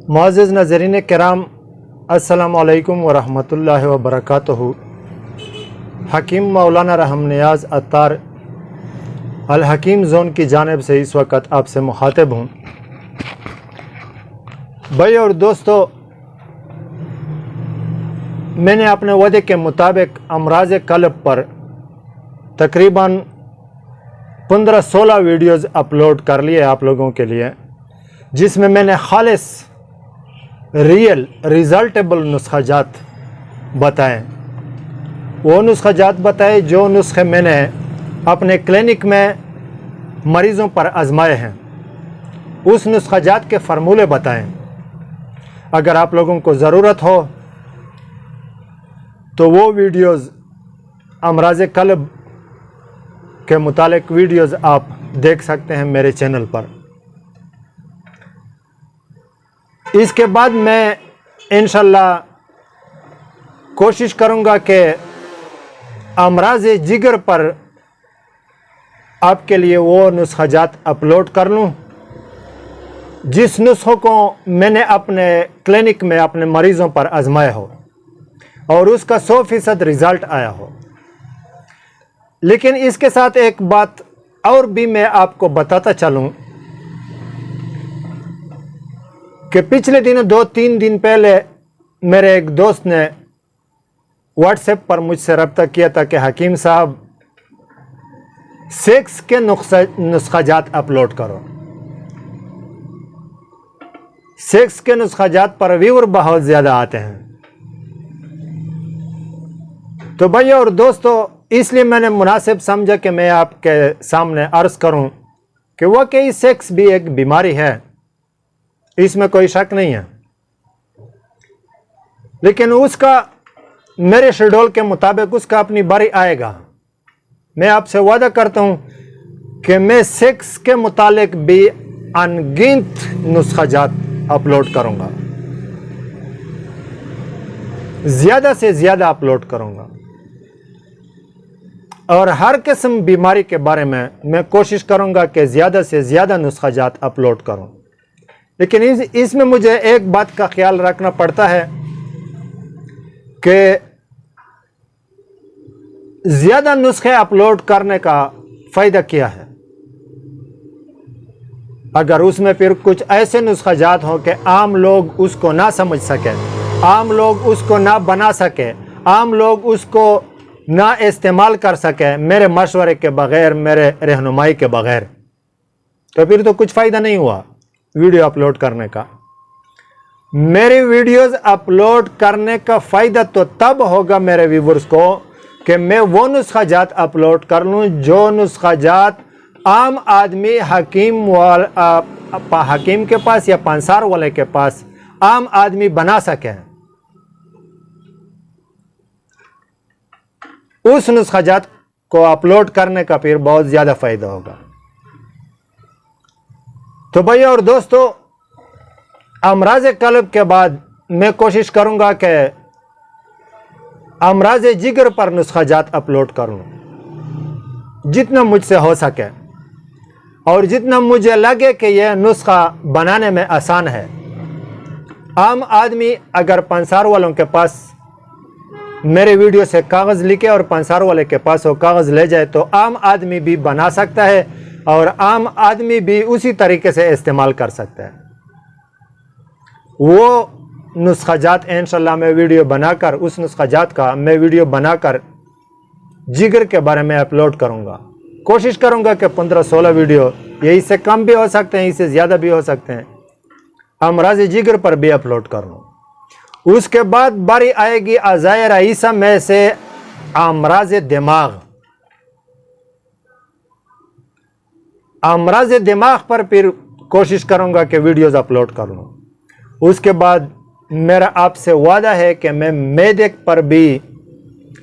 معزز ناظرین کرام، السلام علیکم ورحمۃ اللہ وبرکاتہ۔ حکیم مولانا رحم نیاز عطار الحکیم زون کی جانب سے اس وقت آپ سے مخاطب ہوں۔ بھائی اور دوستو، میں نے اپنے وعدے کے مطابق امراض قلب پر تقریباً 15-16 ویڈیوز اپلوڈ کر لیے آپ لوگوں کے لیے، جس میں نے خالص ریئل ریزلٹیبل نسخہ جات بتائیں۔ وہ نسخہ جات بتائے جو نسخے میں نے اپنے کلینک میں مریضوں پر آزمائے ہیں، اس نسخہ جات کے فارمولے بتائیں۔ اگر آپ لوگوں کو ضرورت ہو تو وہ ویڈیوز امراض قلب کے متعلق ویڈیوز آپ دیکھ سکتے ہیں میرے چینل پر۔ اس کے بعد میں انشاءاللہ کوشش کروں گا کہ امراض جگر پر آپ کے لیے وہ نسخہ جات اپلوڈ کر لوں جس نسخوں کو میں نے اپنے کلینک میں اپنے مریضوں پر آزمایا ہو اور اس کا 100% رزلٹ آیا ہو۔ لیکن اس کے ساتھ ایک بات اور بھی میں آپ کو بتاتا چلوں کہ پچھلے دنوں 2-3 دن پہلے میرے ایک دوست نے واٹس ایپ پر مجھ سے رابطہ کیا تھا کہ حکیم صاحب سیکس کے نسخہ جات اپلوڈ کرو۔ سیکس کے نسخہ جات پر ویور بہت زیادہ آتے ہیں۔ تو بھائی اور دوستو، اس لیے میں نے مناسب سمجھا کہ میں آپ کے سامنے عرض کروں کہ واقعی سیکس بھی ایک بیماری ہے، اس میں کوئی شک نہیں ہے، لیکن اس کا میرے شیڈول کے مطابق اس کا اپنی باری آئے گا۔ میں آپ سے وعدہ کرتا ہوں کہ میں سیکس کے متعلق بھی ان گنت نسخہ جات اپلوڈ کروں گا، زیادہ سے زیادہ اپلوڈ کروں گا، اور ہر قسم بیماری کے بارے میں کوشش کروں گا کہ زیادہ سے زیادہ نسخہ جات اپلوڈ کروں۔ لیکن اس میں مجھے ایک بات کا خیال رکھنا پڑتا ہے کہ زیادہ نسخے اپلوڈ کرنے کا فائدہ کیا ہے؟ اگر اس میں پھر کچھ ایسے نسخہ جات ہوں کہ عام لوگ اس کو نہ سمجھ سکے، عام لوگ اس کو نہ بنا سکے، عام لوگ اس کو نہ استعمال کر سکے میرے مشورے کے بغیر، میرے رہنمائی کے بغیر، تو پھر تو کچھ فائدہ نہیں ہوا ویڈیو اپلوڈ کرنے کا۔ میری ویڈیوز اپلوڈ کرنے کا فائدہ تو تب ہوگا میرے ویورز کو کہ میں وہ نسخہ جات اپلوڈ کر لوں جو نسخہ جات عام آدمی حکیم کے پاس یا پنسار والے کے پاس عام آدمی بنا سکے۔ اس نسخہ جات کو اپلوڈ کرنے کا پھر بہت زیادہ فائدہ ہوگا۔ تو بھائی اور دوستو، امراض قلب کے بعد میں کوشش کروں گا کہ امراض جگر پر نسخہ جات اپلوڈ کروں، جتنا مجھ سے ہو سکے اور جتنا مجھے لگے کہ یہ نسخہ بنانے میں آسان ہے۔ عام آدمی اگر پنسار والوں کے پاس میرے ویڈیو سے کاغذ لکھے اور پنسار والے کے پاس وہ کاغذ لے جائے تو عام آدمی بھی بنا سکتا ہے اور عام آدمی بھی اسی طریقے سے استعمال کر سکتا ہے۔ وہ نسخہ جات انشاءاللہ میں ویڈیو بنا کر، اس نسخہ جات کا میں ویڈیو بنا کر جگر کے بارے میں اپلوڈ کروں گا۔ کوشش کروں گا کہ 15-16 ویڈیو، یہ اس سے کم بھی ہو سکتے ہیں، اس سے زیادہ بھی ہو سکتے ہیں، امراض جگر پر بھی اپلوڈ کروں۔ اس کے بعد باری آئے گی اعضائے رئیسہ میں سے امراض دماغ۔ امراض دماغ پر پھر کوشش کروں گا کہ ویڈیوز اپلوڈ کروں۔ اس کے بعد میرا آپ سے وعدہ ہے کہ میں معدے پر بھی،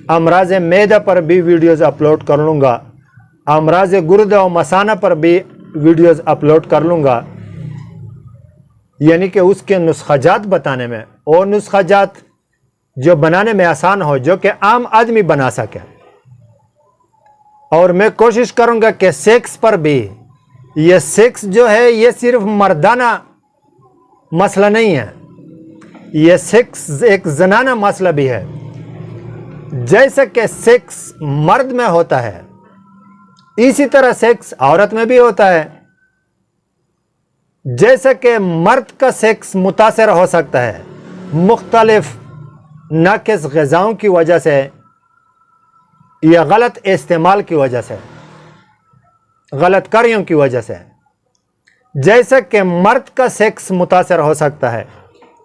امراض معدہ پر بھی ویڈیوز اپلوڈ کر لوں گا، امراض گردہ و مثانہ پر بھی ویڈیوز اپلوڈ کر لوں گا، یعنی کہ اس کے نسخہ جات بتانے میں، وہ نسخہ جات جو بنانے میں آسان ہو، جو کہ عام آدمی بنا سکے۔ اور میں کوشش کروں گا کہ سیکس پر بھی، یہ سیکس جو ہے یہ صرف مردانہ مسئلہ نہیں ہے، یہ سیکس ایک زنانہ مسئلہ بھی ہے۔ جیسا کہ سیکس مرد میں ہوتا ہے اسی طرح سیکس عورت میں بھی ہوتا ہے۔ جیسا کہ مرد کا سیکس متاثر ہو سکتا ہے مختلف ناقص غذاؤں کی وجہ سے یا غلط استعمال کی وجہ سے، غلط کاریوں کی وجہ سے، جیسا کہ مرد کا سیکس متاثر ہو سکتا ہے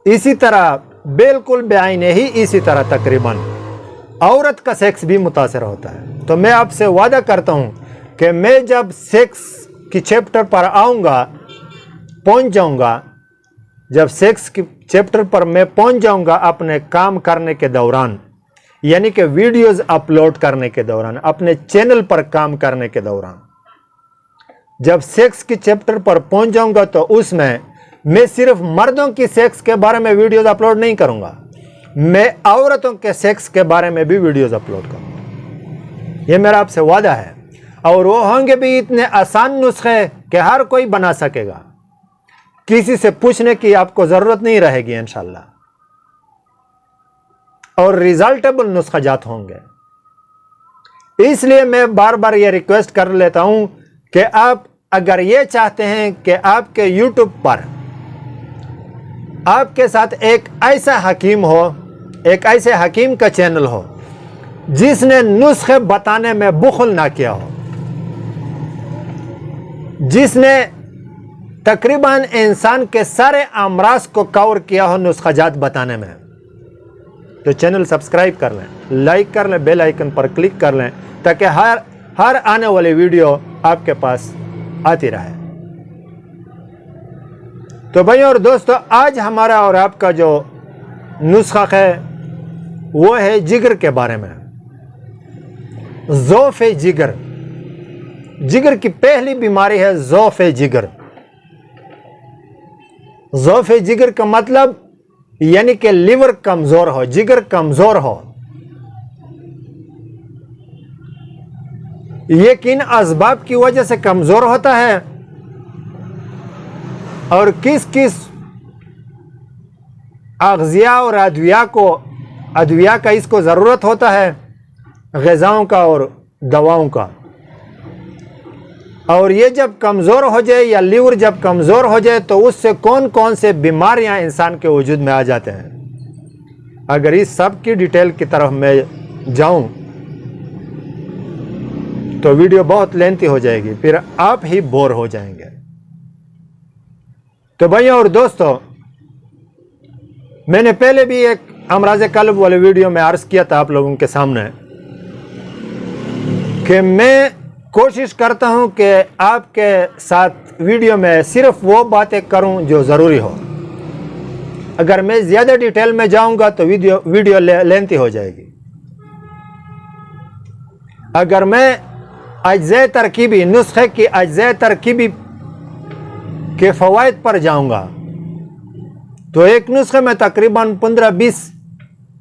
اسی طرح بالکل بعینہ ہی اسی طرح تقریباً عورت کا سیکس بھی متاثر ہوتا ہے۔ تو میں آپ سے وعدہ کرتا ہوں کہ میں جب سیکس کی چیپٹر پر آؤں گا، پہنچ جاؤں گا، جب سیکس کی چیپٹر پر میں پہنچ جاؤں گا اپنے کام کرنے کے دوران، یعنی کہ ویڈیوز اپلوڈ کرنے کے دوران، اپنے چینل پر کام کرنے کے دوران، جب سیکس کی چیپٹر پر پہنچ جاؤں گا تو اس میں صرف مردوں کی سیکس کے بارے میں ویڈیوز اپلوڈ نہیں کروں گا، میں عورتوں کے سیکس کے بارے میں بھی ویڈیوز اپلوڈ کروں گا۔ یہ میرا آپ سے وعدہ ہے، اور وہ ہوں گے بھی اتنے آسان نسخے کہ ہر کوئی بنا سکے گا، کسی سے پوچھنے کی آپ کو ضرورت نہیں رہے گی انشاءاللہ، اور ریزلٹیبل نسخہ جات ہوں گے۔ اس لیے میں بار بار یہ ریکویسٹ کر لیتا ہوں کہ آپ اگر یہ چاہتے ہیں کہ آپ کے یوٹیوب پر آپ کے ساتھ ایک ایسا حکیم ہو، ایک ایسے حکیم کا چینل ہو جس نے نسخے بتانے میں بخل نہ کیا ہو، جس نے تقریباً انسان کے سارے امراض کو کور کیا ہو نسخہ جات بتانے میں، تو چینل سبسکرائب کر لیں، لائک کر لیں، بیل آئیکن پر کلک کر لیں تاکہ ہر آنے والی ویڈیو آپ کے پاس آتی رہے۔ تو بھائیو اور دوستو، آج ہمارا اور آپ کا جو نسخہ ہے وہ ہے جگر کے بارے میں، ضعف جگر۔ جگر کی پہلی بیماری ہے ضعف جگر۔ ضعف جگر کا مطلب یعنی کہ لیور کمزور ہو، جگر کمزور ہو۔ یہ کن اسباب کی وجہ سے کمزور ہوتا ہے اور کس کس اغذیہ اور ادویہ کا اس کو ضرورت ہوتا ہے، غذاؤں کا اور دواؤں کا، اور یہ جب کمزور ہو جائے یا لیور جب کمزور ہو جائے تو اس سے کون کون سے بیماریاں انسان کے وجود میں آ جاتے ہیں۔ اگر اس سب کی ڈیٹیل کی طرف میں جاؤں تو ویڈیو بہت لینتھی ہو جائے گی، پھر آپ ہی بور ہو جائیں گے۔ تو بھائیوں اور دوستو، میں نے پہلے بھی ایک امراض قلب والے ویڈیو میں عرض کیا تھا آپ لوگوں کے سامنے کہ میں کوشش کرتا ہوں کہ آپ کے ساتھ ویڈیو میں صرف وہ باتیں کروں جو ضروری ہو۔ اگر میں زیادہ ڈیٹیل میں جاؤں گا تو ویڈیو لینتھی ہو جائے گی۔ اگر میں اجزاء ترکیبی، نسخے کی اجزاء ترکیبی کے فوائد پر جاؤں گا تو ایک نسخے میں تقریباً 15-20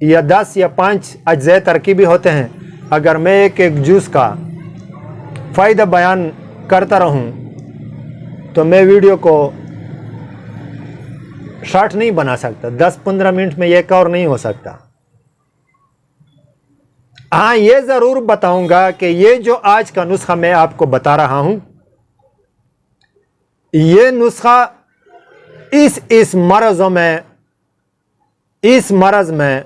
یا 10 یا 5 اجزاء ترکیبی ہوتے ہیں۔ اگر میں ایک جوس کا فائدہ بیان کرتا رہوں تو میں ویڈیو کو شارٹ نہیں بنا سکتا، 10-15 منٹ میں یہ کور نہیں ہو سکتا۔ ہاں، یہ ضرور بتاؤں گا کہ یہ جو آج کا نسخہ میں آپ کو بتا رہا ہوں، یہ نسخہ اس مرض میں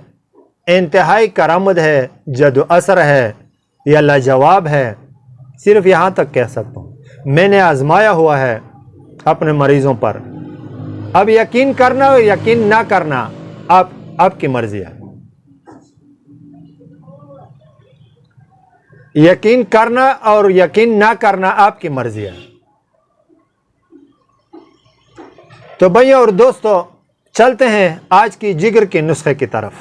انتہائی کارآمد ہے، جد و اثر ہے یا لاجواب ہے، صرف یہاں تک کہہ سکتا ہوں۔ میں نے آزمایا ہوا ہے اپنے مریضوں پر۔ اب یقین کرنا اور یقین نہ کرنا آپ کی مرضی ہے۔ یقین کرنا اور یقین نہ کرنا آپ کی مرضی ہے۔ تو بھائیو اور دوستو، چلتے ہیں آج کی جگر کے نسخے کی طرف۔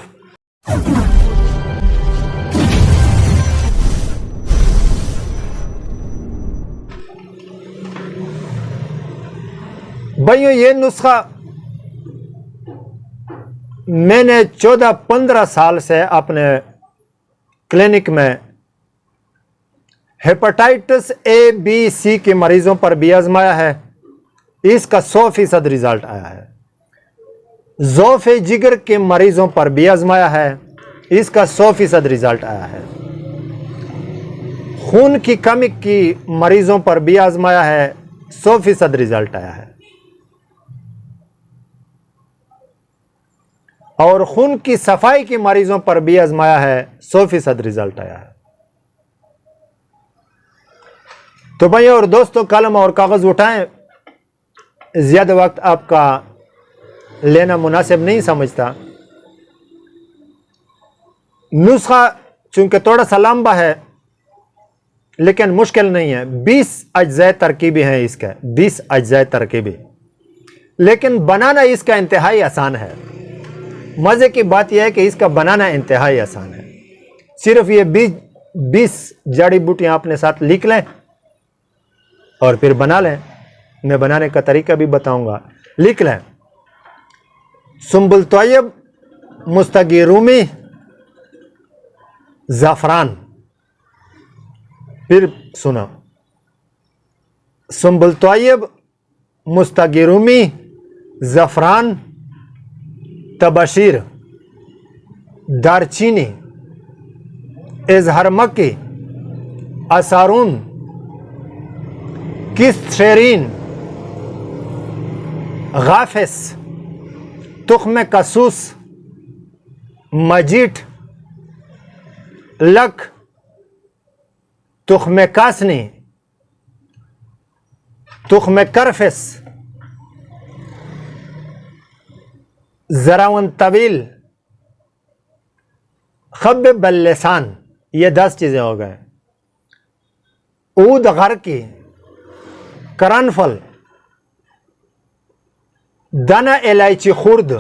بھائیو، یہ نسخہ میں نے 14-15 سال سے اپنے کلینک میں ہیپاٹائٹس A B C کے مریضوں پر بھی آزمایا ہے۔ اس کا 100% رزلٹ آیا ہے۔ ضعف جگر کے مریضوں پر بھی آزمایا ہے، اس کا 100% رزلٹ آیا ہے۔ خون کی کمی کی مریضوں پر بھی آزمایا ہے، 100% رزلٹ آیا ہے۔ اور خون کی صفائی کی مریضوں پر بھی آزمایا ہے، 100% رزلٹ آیا ہے۔ تو بھائی اور دوستو، قلم اور کاغذ اٹھائیں، زیادہ وقت آپ کا لینا مناسب نہیں سمجھتا۔ نسخہ چونکہ تھوڑا سا لمبا ہے لیکن مشکل نہیں ہے، 20 اجزاء ترکیبی ہیں اس کے، 20 اجزاء ترکیبی، لیکن بنانا اس کا انتہائی آسان ہے۔ مزے کی بات یہ ہے کہ اس کا بنانا انتہائی آسان ہے۔ صرف یہ 20 جڑی بوٹیاں اپنے ساتھ لکھ لیں اور پھر بنا لیں۔ میں بنانے کا طریقہ بھی بتاؤں گا۔ لکھ لیں: سنبل طیب، مستگی رومی، زعفران۔ پھر سنا: سنبل طیب، مستگی رومی، زعفران، تبشیر، دارچینی، اظہر مکی، اسارون، کستشرین، غافس، تخم کسوس، مجیٹ، لک، تخم کاسنی، تخم کرفس، زراون طویل، خب باللسان۔ یہ 10 چیزیں ہو گئے۔ عود غرقی، کرنفل، دانہ الائچی خرد،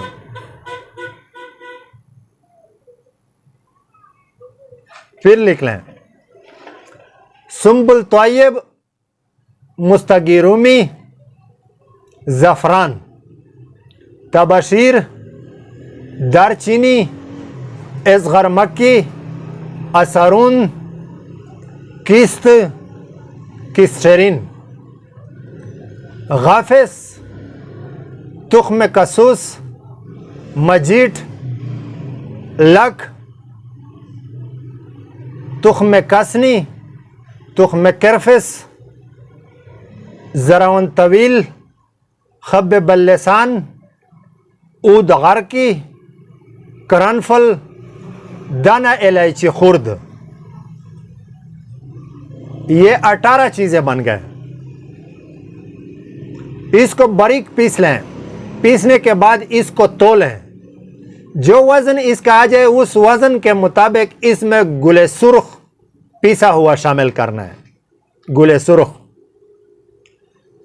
پھر لکھ لیں: سنبل طیب، مستگی رومی، زعفران، تبشیر، دارچینی، اصغر مکی، اسارون، کستشرین، غافس، تخم کسوس، مجیٹ، لک، تخم کسنی، تخم کرفس، زراون طویل، خب باللسان، عود غرقی، کرنفل، دانہ الائچی خرد۔ یہ 18 چیزیں بن گئے۔ اس کو باریک پیس لیں۔ پیسنے کے بعد اس کو تولیں۔ جو وزن اس کا آ جائے اس وزن کے مطابق اس میں گل سرخ پیسا ہوا شامل کرنا ہے، گل سرخ۔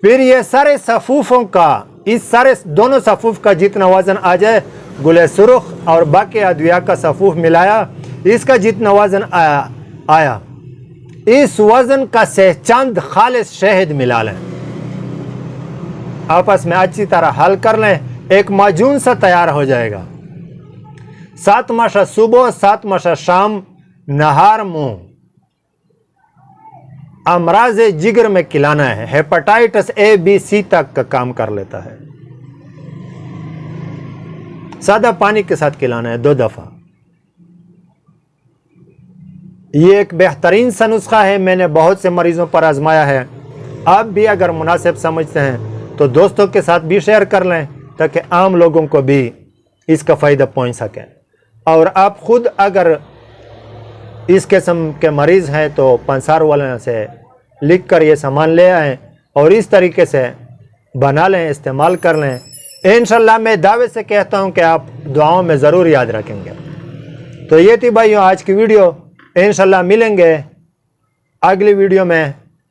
پھر یہ سارے صفوفوں کا، اس سارے دونوں صفوف کا جتنا وزن آ جائے، گل سرخ اور باقی ادویہ کا صفوف ملایا، اس کا جتنا وزن آیا، اس وزن کا سہ چند خالص شہد ملا لیں، آپس میں اچھی طرح حل کر لیں، ایک معجون سا تیار ہو جائے گا۔ 7 مشہ صبح، 7 مشہ شام، نہار منہ، امراض جگر میں کھلانا ہے۔ ہیپاٹائٹس A B C تک کا کام کر لیتا ہے۔ سادہ پانی کے ساتھ کھلانا ہے 2 دفعہ۔ یہ ایک بہترین سا نسخہ ہے، میں نے بہت سے مریضوں پر آزمایا ہے۔ آپ بھی اگر مناسب سمجھتے ہیں تو دوستوں کے ساتھ بھی شیئر کر لیں تاکہ عام لوگوں کو بھی اس کا فائدہ پہنچ سکے۔ اور آپ خود اگر اس قسم کے مریض ہیں تو پنسار والوں سے لکھ کر یہ سامان لے آئیں اور اس طریقے سے بنا لیں، استعمال کر لیں۔ انشاءاللہ میں دعوے سے کہتا ہوں کہ آپ دعاؤں میں ضرور یاد رکھیں گے۔ تو یہ تھی بھائیوں آج کی ویڈیو۔ انشاءاللہ ملیں گے اگلی ویڈیو میں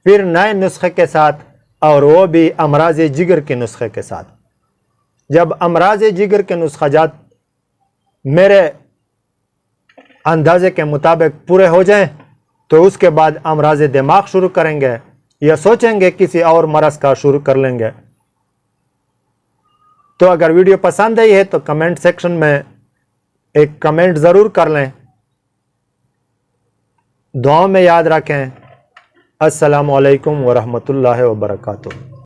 پھر نئے نسخے کے ساتھ، اور وہ بھی امراض جگر کے نسخے کے ساتھ۔ جب امراض جگر کے نسخہ جات میرے اندازے کے مطابق پورے ہو جائیں تو اس کے بعد امراض دماغ شروع کریں گے، یا سوچیں گے کسی اور مرض کا شروع کر لیں گے۔ تو اگر ویڈیو پسند آئی ہے تو کمنٹ سیکشن میں ایک کمنٹ ضرور کر لیں۔ دعاؤں میں یاد رکھیں۔ السلام علیکم ورحمۃ اللہ وبرکاتہ۔